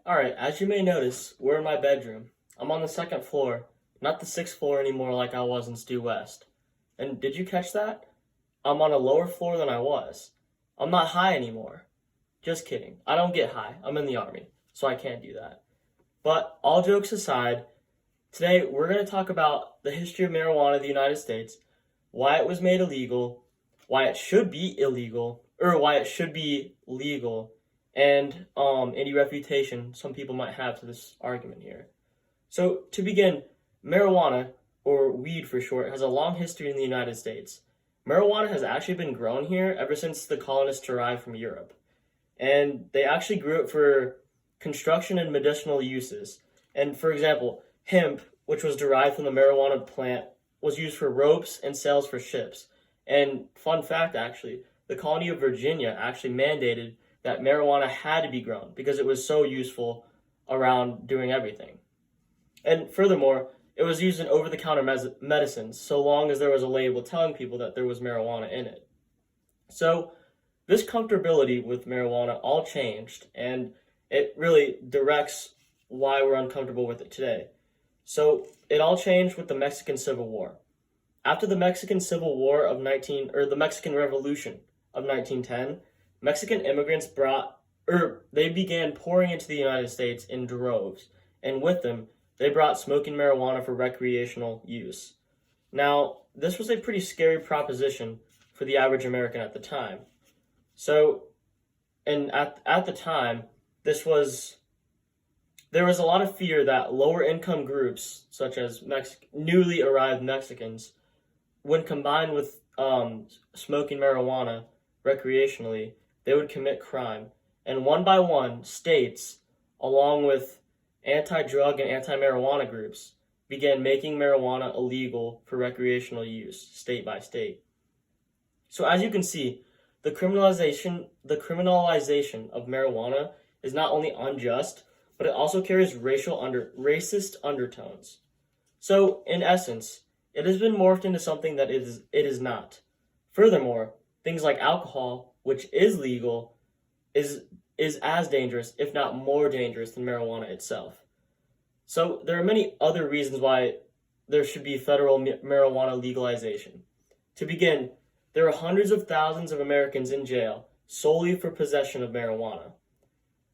Alright, as you may notice, we're in my bedroom. I'm on the second floor, not the sixth floor anymore like I was in Stu West. And did you catch that? I'm on a lower floor than I was. I'm not high anymore. Just kidding. I don't get high. I'm in the Army, so I can't do that. But all jokes aside, today we're going to talk about the history of marijuana in the United States, why it was made illegal, why it should be illegal, or why it should be legal, and any refutation some people might have to this argument here. So to begin, marijuana, or weed for short, has a long history in the United States. Marijuana has actually been grown here ever since the colonists arrived from Europe. And they actually grew it for construction and medicinal uses. And for example, hemp, which was derived from the marijuana plant, was used for ropes and sails for ships. And fun fact actually, the colony of Virginia actually mandated that marijuana had to be grown because it was so useful around doing everything. And furthermore, it was used in over-the-counter medicines so long as there was a label telling people that there was marijuana in it. So this comfortability with marijuana all changed, and it really directs why we're uncomfortable with it today. So it all changed with the Mexican Civil War. After the Mexican Civil War of the Mexican Revolution of 1910, Mexican immigrants they began pouring into the United States in droves, and with them, they brought smoking marijuana for recreational use. Now, this was a pretty scary proposition for the average American at the time. So, and at the time, there was a lot of fear that lower income groups, such as newly arrived Mexicans, when combined with smoking marijuana recreationally, they would commit crime. And one by one, states, along with anti-drug and anti-marijuana groups, began making marijuana illegal for recreational use, state by state. So as you can see, the criminalization of marijuana is not only unjust, but it also carries racist undertones. So, in essence, it has been morphed into something that it is not. Furthermore, things like alcohol, which is legal, is as dangerous, if not more dangerous, than marijuana itself. So there are many other reasons why there should be federal marijuana legalization. To begin, there are hundreds of thousands of Americans in jail solely for possession of marijuana.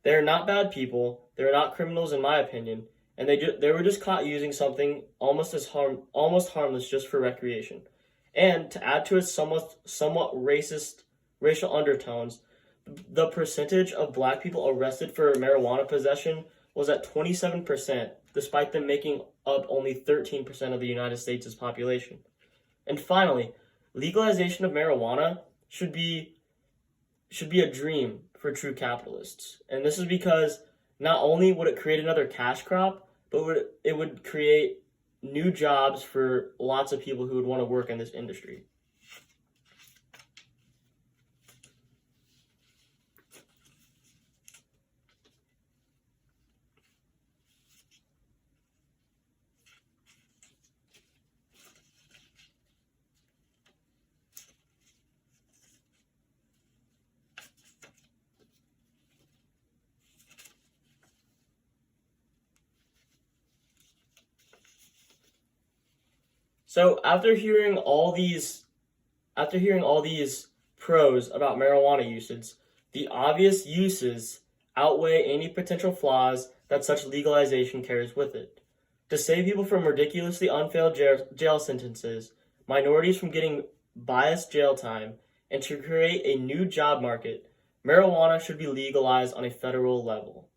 They are not bad people, they are not criminals in my opinion, and they were just caught using something almost harmless just for recreation. And to add to its somewhat racist racial undertones, the percentage of black people arrested for marijuana possession was at 27%, despite them making up only 13% of the United States' population. And finally, legalization of marijuana should be a dream for true capitalists. And this is because not only would it create another cash crop, but it would create new jobs for lots of people who would want to work in this industry. So after hearing all these pros about marijuana usage, the obvious uses outweigh any potential flaws that such legalization carries with it. To save people from ridiculously unfair jail sentences, minorities from getting biased jail time, and to create a new job market, marijuana should be legalized on a federal level.